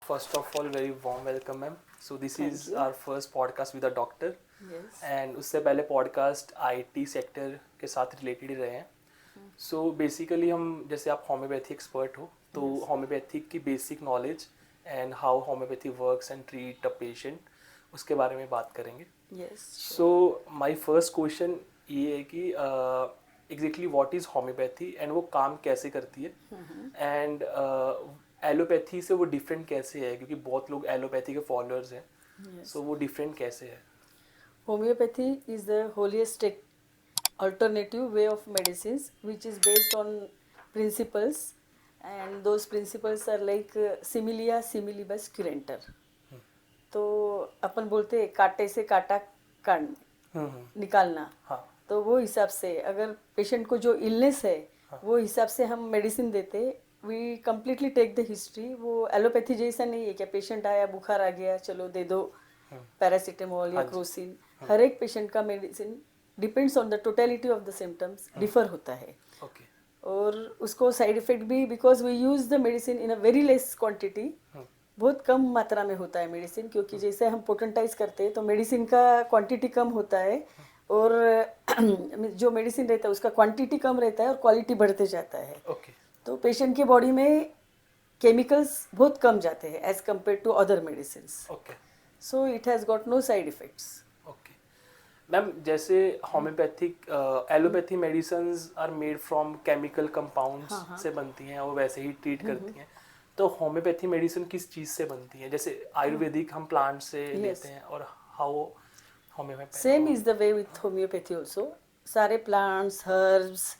First of all, very warm welcome, ma'am. So this Thank is you. our first podcast with a doctor. Yes. And उससे पहले podcast IT sector के साथ related ही रहे हैं. So basically हम जैसे आप होम्योपैथी एक्सपर्ट हो तो Yes. होम्योपैथी की basic knowledge and how homeopathy works and treat a patient उसके बारे में बात करेंगे. Yes. So my first question ये है कि exactly what is homeopathy and वो काम कैसे करती है एंड एलोपैथी से वो डिफरेंट कैसे है, क्योंकि बहुत लोग एलोपैथी के फॉलोअर्स हैं. Yes. सो वो डिफरेंट कैसे है? Homeopathy is the holistic alternative way of medicines which is based on principles, and those principles are like similia similibus curanter. तो अपन बोलते हैं कांटे से कांटा काट निकालना. हाँ. तो वो हिसाब से अगर पेशेंट को जो इलनेस है वो हिसाब से हम मेडिसिन देते. We completely take the history. वो एलोपैथी जैसा नहीं है कि पेशेंट आया बुखार आ गया चलो दे दो पैरासीटामोल या हाँ जी. क्रोसिन. हर एक पेशेंट का medicine depends on the totality of the symptoms differ होता है. ओके. और उसको साइड इफेक्ट भी because we use the medicine in a very less quantity. बहुत कम मात्रा में होता है मेडिसिन, क्योंकि जैसे हम पोटेंटाइज करते हैं तो मेडिसिन का क्वांटिटी कम होता है और जो मेडिसिन रहता है उसका क्वांटिटी कम रहता है और क्वालिटी बढ़ते जाता है. ओके. तो पेशेंट के बॉडी में केमिकल्स बहुत कम जाते हैं as compare to other medicine. Okay. So it has got no side effects. Okay ma'am, जैसे homeopathic allopathy medicines are made from chemical compounds से बनती हैं और वैसे ही ट्रीट करती हैं. तो होम्योपैथी मेडिसिन किस चीज़ से बनती है? जैसे आयुर्वेदिक हम प्लांट से लेते हैं और how homeopathy same is the way with homeopathy also. सारे plants herbs,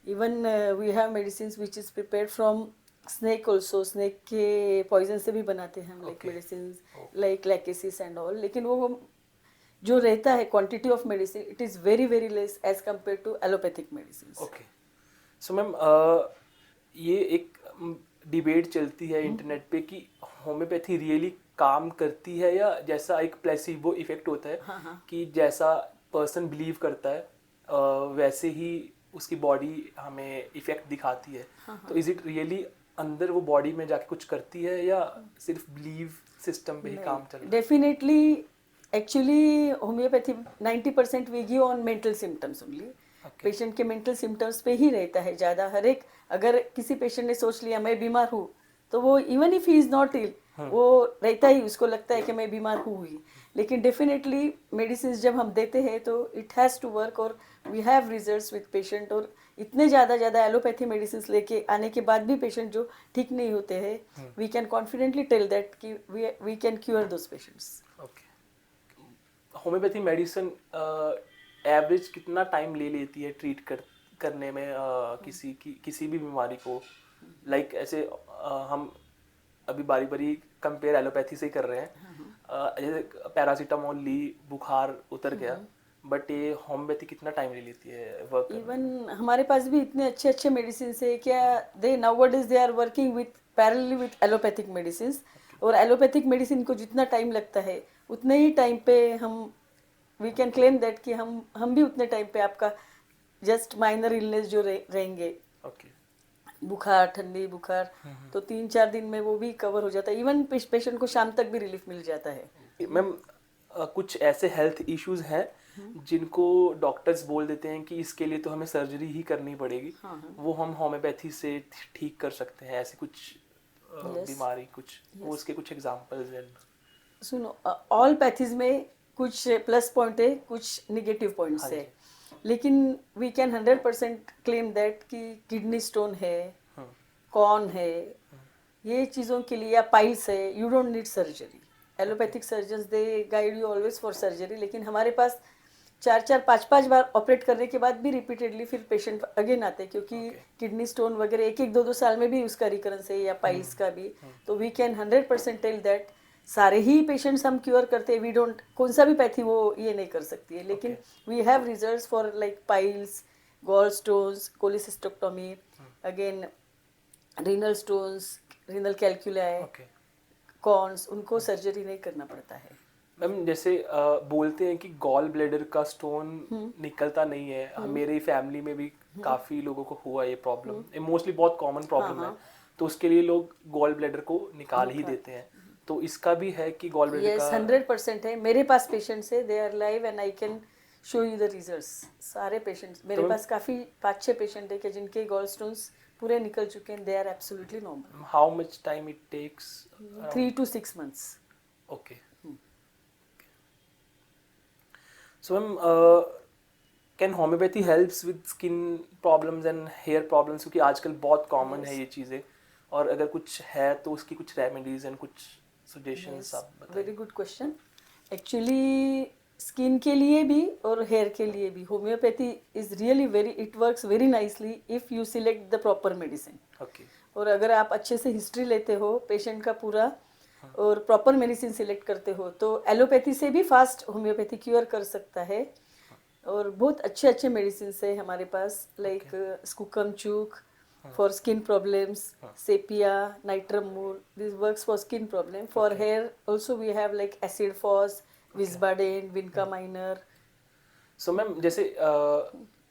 even we have medicine which is prepared from snake also. Snake के पॉइजन से भी बनाते हैं हम like medicine like Lachesis and all. लेकिन वो जो रहता है quantity of medicine it is very very less as compare to allopathic medicine. Okay. So ma'am ये एक डिबेट चलती है इंटरनेट पे कि होम्योपैथी रियली काम करती है या जैसा एक प्लेसिबो इफेक्ट होता है. कि जैसा पर्सन बिलीव करता है वैसे ही उसकी बॉडी हमें इफेक्ट दिखाती है. तो इज इट रियली अंदर वो बॉडी में जाके कुछ करती है या सिर्फ बिलीव सिस्टम पे ही काम चल रहा है? Definitely actually homeopathy 90% we give on mental symptoms only. Patient के मेंटल सिम्टम्स पे ही रहता है ज़्यादा. हर एक अगर किसी पेशेंट ने सोच लिया मैं बीमार हूँ तो वो even if he is not ill वो रहता ही, उसको लगता है कि मैं बीमार हूँ ही. लेकिन डेफिनेटली मेडिसिन जब हम देते हैं तो इट हैज़ टू वर्क और we have results with patient. और इतने ज़्यादा एलोपैथी मेडिसिन लेके आने के बाद भी पेशेंट जो ठीक नहीं होते हैं we can confidently tell that कि we can cure those patients. Okay. Homeopathy medicine average कितना टाइम ले लेती है ट्रीट करने में किसी भी बीमारी को? लाइक ऐसे हम अभी बारी बारी कंपेयर एलोपैथी से ही कर रहे हैं. जैसे पैरासीटामोल ली, बुखार उतर गया, बट ये होम्योपैथी कितना टाइम ले लेती है वर्क? इवन हमारे पास भी इतने अच्छे अच्छे मेडिसिन है क्या they nowadays they are working with parallelly with allopathic medicine. और एलोपैथिक मेडिसिन को जितना टाइम लगता है उतने ही टाइम पे हम वी कैन क्लेम दैट कि हम भी उतने टाइम पे आपका जस्ट माइनर इलनेस जो रहेंगे ओके. बुखार ठंडी बुखार तो 3-4 दिन में वो भी कवर हो जाता है. इवन पेशेंट को शाम तक भी रिलीफ मिल जाता है. मैम कुछ ऐसे हेल्थ इश्यूज हैं जिनको डॉक्टर्स बोल देते हैं कि इसके लिए तो हमें सर्जरी ही करनी पड़ेगी. वो हम होम्योपैथी से ठीक कर सकते हैं. ऐसी कुछ बीमारी कुछ वो उसके कुछ एग्जांपल्स हैं? सुनो, ऑल पैथीज में कुछ प्लस पॉइंट है कुछ निगेटिव पॉइंट्स है. लेकिन वी कैन 100% क्लेम दैट कि किडनी स्टोन है, कॉर्न है, ये चीज़ों के लिए या पाइल्स है, you don't need surgery. Allopathic surgeons they guide you always for surgery. लेकिन हमारे पास 4-5 बार ऑपरेट करने के बाद भी रिपीटेडली फिर पेशेंट अगेन आते हैं, क्योंकि किडनी स्टोन वगैरह 1-2 साल में भी उसका रिकरेंस है या पाइल्स का भी. तो वी कैन 100% टेल दैट सारे ही पेशेंट्स हम क्योर करते हैं. वी डोंट कौन सा भी पैथी वो ये नहीं कर सकती है. लेकिन we have results for like piles, gall stones, cholecystectomy, again renal stones, renal calculi, corns, उनको सर्जरी नहीं करना पड़ता है. मैम जैसे बोलते हैं कि गॉल ब्लैडर का स्टोन निकलता नहीं है. मेरी फैमिली में भी काफ़ी लोगों को हुआ ये प्रॉब्लम. मोस्टली बहुत कॉमन प्रॉब्लम है. तो उसके लिए लोग गॉल ब्लैडर को निकाल ही देते हैं. तो इसका भी है कि गॉल ब्लैडर यस का 100% है। मेरे पास पेशेंट्स है, they are live and I can show you the results. सारे पेशेंट्स मेरे तो पास काफ़ी 5-6 पेशेंट है कि जिनके गॉल स्टोन्स पूरे निकल चुके हैं, they are absolutely normal. How much time it takes? 3 to 6 months। Okay. So ma'am, can homeopathy helps with skin problems and hair problems, क्योंकि आजकल बहुत कॉमन है ये चीज़ें, और अगर कुछ है तो उसकी कुछ रेमेडीज एंड कुछ सजेशंस आप वेरी बताइए। Good question. एक्चुअली स्किन के लिए भी और हेयर के लिए भी homeopathy is really very, it works very nicely if you select the proper medicine. Okay. और अगर आप अच्छे से हिस्ट्री लेते हो पेशेंट का पूरा और प्रॉपर मेडिसिन सिलेक्ट करते हो तो एलोपैथी से भी फास्ट होम्योपैथी क्योर कर सकता है। और बहुत अच्छे अच्छे मेडिसिन है हमारे पास, like skookum chuck for skin problems, sepia, natrum mur, this works for skin problem. For hair also we have like acid phos, Wiesbaden, vinca minor. So ma'am, जैसे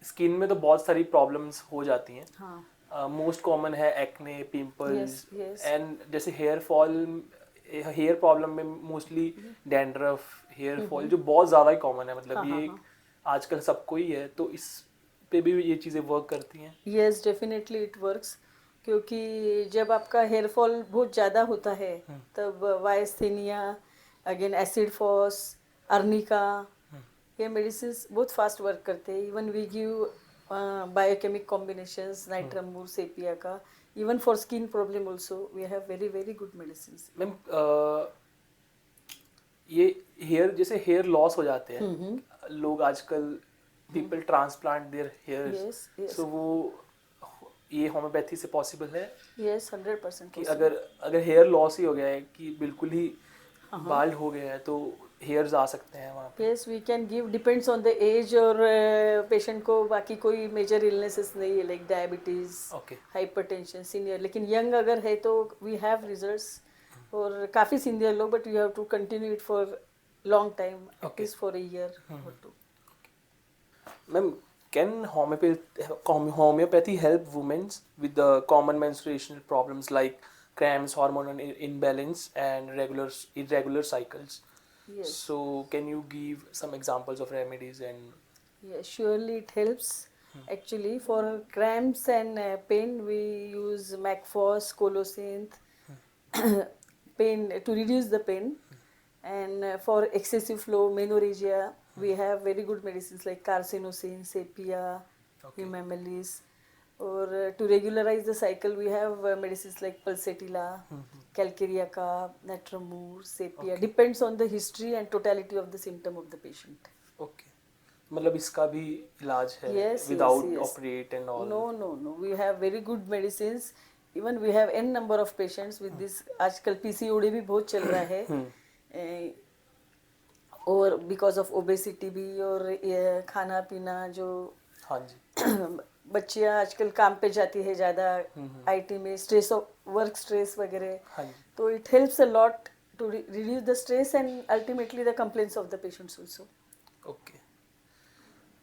स्किन में तो बहुत सारी प्रॉब्लम्स हो जाती हैं। हाँ। मोस्ट कॉमन है acne, pimples, Yes, yes. And जैसे हेयर फॉल, हेयर प्रॉब्लम में मोस्टली डैंड्रफ, हेयर फॉल जो बहुत ज़्यादा ही कॉमन है, मतलब हाँ, ये हाँ, एक आजकल सबको ही है, तो इस पे भी ये चीज़ें वर्क करती हैं? Yes definitely it works. क्योंकि जब आपका हेयर फॉल बहुत ज़्यादा होता है तब वायस्थेनिया, अगेन एसिड फॉस, अर्निका, ये मेडिसिन बहुत फास्ट वर्क करते हैं। Even we give biochemic combinations natrum mur, sepia का। Even for skin problem also we have very very good medicine. Ma'am, ये हेयर, जैसे हेयर लॉस हो जाते हैं लोग आजकल, people transplant their hairs, yes yes so वो ये होम्योपैथी से पॉसिबल है यस 100% कि अगर अगर हेयर लॉस ही हो गया है, कि बिल्कुल ही बाल्ड हो गया है, तो हेयर्स आ सकते हैं वहाँ पे? Yes we can give, depends on the age. और पेशेंट को बाकी कोई मेजर इलनेसेस नहीं है like diabetes, okay. Hypertension, senior. लेकिन यंग अगर है तो वी हैव रिजल्ट्स। और काफ़ी सीनियर लोग, but you have to continue it for long time, at least for a year और two. Ma'am, can homeopathy help women with the common menstruation problems like cramps, hormonal imbalance, and irregular cycles? Yes, So, can you give some examples of remedies and? yes, surely it helps. Actually, for cramps and pain, we use Macphos, Colosynth, pain to reduce the pain. And for excessive flow, menorrhagia, we have very good medicines like carcinosin, sepia, humamelis. Or to regularize the cycle, we have medicines like pulsatilla, calcareaca, natramur, sepia. Depends on the history and totality of the symptom of the patient. Okay. मतलब इसका भी इलाज है Yes, without yes, yes. operate and all? No, no, no. We have very good medicines. Even we have n number of patients with this. आजकल PCOD भी बहुत चल रहा है। और बिकॉज ऑफ ओबेसिटी भी, और ये खाना पीना जो हाँ जी। बच्चियाँ आजकल काम पे जाती है ज़्यादा, आईटी में स्ट्रेस ऑफ वर्क स्ट्रेस वगैरह, हाँ जी। तो it helps a lot to reduce the stress and ultimately the complaints of the patients also. Okay.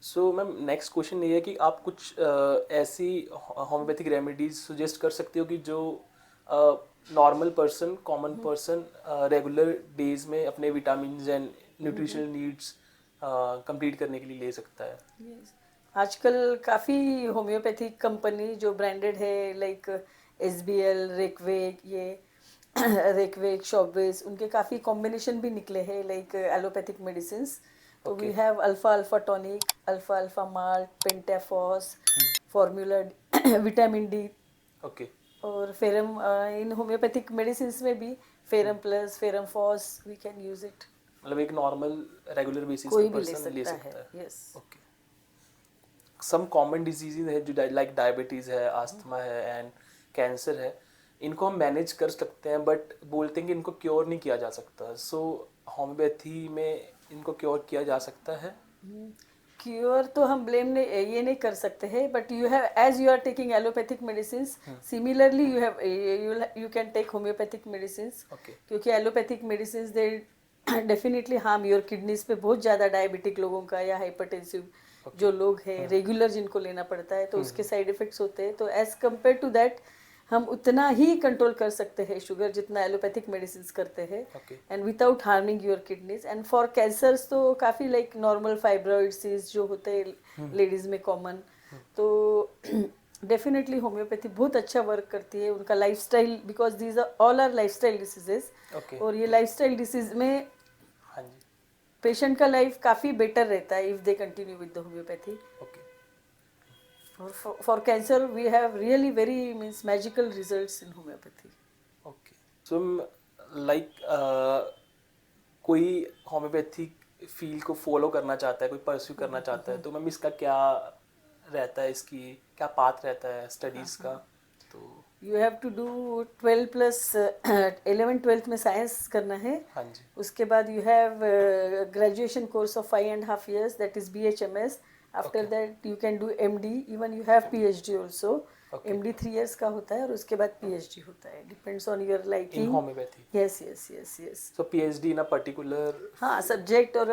So ma'am, next question ये है कि आप कुछ ऐसी होम्योपैथिक रेमेडीज सजेस्ट कर सकते हो कि जो normal person, common person regular days में अपने vitamin and nutritional needs complete करने के लिए ले सकता है? Yes. आजकल काफ़ी होम्योपैथिक कंपनी जो ब्रांडेड है लाइक SBL, रेकवेक, ये रेकवेक, शॉपवेज, उनके काफ़ी कॉम्बिनेशन भी निकले हैं लाइक एलोपैथिक मेडिसिन। तो we have alpha alpha tonic, alpha alpha malt, pentaphos, formula, vitamin D. Okay. और फेरम, इन होम्योपैथिक मेडिसिन में भी ferrum plus, ferrum FOSS, we can use it. मतलब एक नॉर्मल रेगुलर बेसिस कोई पे भी पर्सन ले सकता है? Yes. Okay. Some common diseases है जो लाइक डायबिटीज़ है, आस्थमा है एंड कैंसर है, इनको हम मैनेज कर सकते हैं, बट बोलते हैं कि इनको क्योर नहीं किया जा सकता। सो होम्योपैथी में इनको क्योर किया जा सकता है? क्योर तो हम ब्लेम नहीं, ये नहीं कर सकते हैं, but you have, as you are taking allopathic medicine, similarly you have, you can take homeopathic medicine. Okay. क्योंकि allopathic medicine they definitely harm your kidneys पे, बहुत ज़्यादा डायबिटिक लोगों का या हाइपरटेंसिव जो लोग हैं रेगुलर जिनको लेना पड़ता है, तो उसके साइड इफेक्ट्स होते हैं। तो एज कम्पेयर टू दैट हम उतना ही कंट्रोल कर सकते हैं शुगर जितना एलोपैथिक मेडिसिन करते हैं, Okay. And without harming your kidneys. And for cancers तो काफ़ी लाइक नॉर्मल फाइब्रॉइड्स जो होते हैं लेडीज़ में कॉमन, तो डेफिनेटली होम्योपैथी बहुत अच्छा वर्क करती है. उनका lifestyle, because these are all are lifestyle diseases, Okay. और ये लाइफस्टाइल डिसीज में हाँ जी. पेशेंट का लाइफ काफ़ी बेटर रहता है if they continue with the homeopathy. Okay. For cancer, we have really very means magical results in homeopathy. Okay. So like कोई होम्योपैथिक फील्ड को फॉलो करना चाहता है, कोई परस्यू करना चाहता है, तो मैम इसका क्या रहता है, इसकी क्या पाथ रहता है स्टडीज का? तो You have to do 12 plus 11 12th में साइंस करना है. हाँ जी. उसके बाद you have graduation course of 5.5 years, that is BHMS. After Okay. that you can do MD, even you have PhD also. Okay. MD 3 years का होता है और उसके बाद PhD होता है. Depends on your liking. In homeopathy. Yes. So PhD in a particular. हाँ, subject, और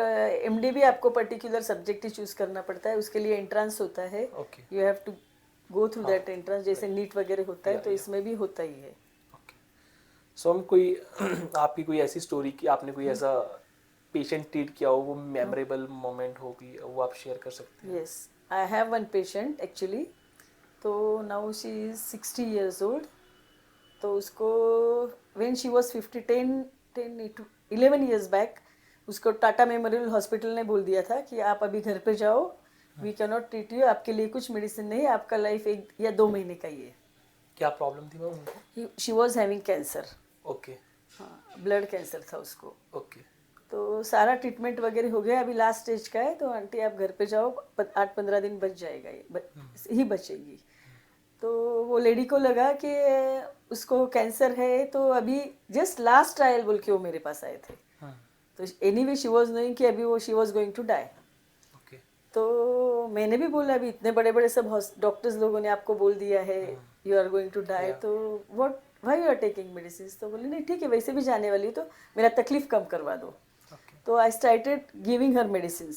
MD भी आपको पर्टिकुलर सब्जेक्ट ही चूज करना पड़ता है. उसके लिए एंट्रेंस होता है. Okay. You have to go through that entrance, जैसे नीट वगैरह होता है, तो Yeah. इसमें भी होता ही है. ओके. सो हम कोई आपकी कोई ऐसी स्टोरी की आपने कोई ऐसा पेशेंट ट्रीट किया हो, वो मेमोरेबल मोमेंट होगी, वो आप शेयर कर सकते हैं? Yes, I have one patient actually. तो now she is 60 years old. तो उसको when she was 11 years back, उसको टाटा मेमोरियल हॉस्पिटल ने बोल दिया था कि आप अभी घर पे जाओ, we can not treat you, आपके लिए कुछ मेडिसिन नहीं है, आपका लाइफ 1 या 2 महीने का ही है. क्या प्रॉब्लम थी मैम उनको? She was having cancer. Okay. हाँ, ब्लड कैंसर था उसको. ओके. तो सारा ट्रीटमेंट वगैरह हो गया, अभी लास्ट स्टेज का है, तो आंटी आप घर पे जाओ, 8-15 दिन बच जाएगा, ये ही बचेगी. तो वो लेडी को लगा कि उसको कैंसर है, तो अभी जस्ट लास्ट ट्रायल बोल के वो मेरे पास आए थे. तो एनीवे शी वाज नोइंग कि अभी वो she was going to die. Okay. तो मैंने भी बोला, अभी इतने बड़े बड़े सब डॉक्टर्स लोगों ने आपको बोल दिया है you are going to die, तो what why you are taking medicine? तो बोले नहीं ठीक है, वैसे भी जाने वाली हूँ, तो मेरा तकलीफ कम करवा दो. तो I started giving her medicine.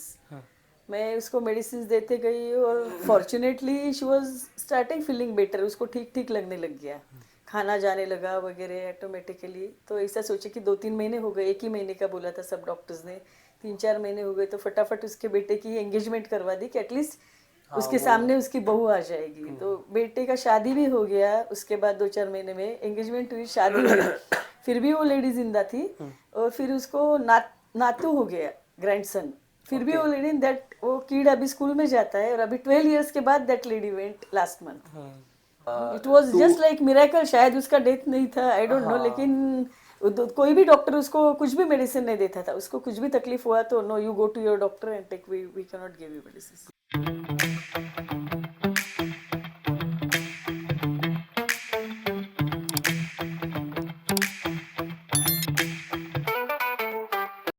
मैं उसको मेडिसिन देते गई और fortunately she was starting feeling better. उसको ठीक ठीक लगने लग गया, खाना जाने लगा वगैरह ऑटोमेटिकली. तो ऐसा सोचे कि 2-3 महीने हो गए, 1 ही महीने का बोला था सब डॉक्टर्स ने, 3-4 महीने हो गए, तो फटाफट उसके बेटे की एंगेजमेंट करवा दी कि एटलीस्ट उसके सामने उसकी बहू आ जाएगी. तो बेटे का शादी भी हो गया. उसके बाद 2-4 महीने में एंगेजमेंट हुई, शादी हुई. फिर भी वो लेडी जिंदा थी, और फिर उसको नातू हो गया, ग्रैंडसन. फिर भी वो लेडी दैट वो किड अभी स्कूल में जाता है, और अभी 12 इयर्स के बाद that lady went last month. It was just like miracle. शायद उसका डेथ नहीं था, आई डोंट नो, लेकिन कोई भी डॉक्टर उसको कुछ भी मेडिसिन नहीं देता था. उसको कुछ भी तकलीफ हुआ तो no, you go to your doctor and take, we can not give you medicine.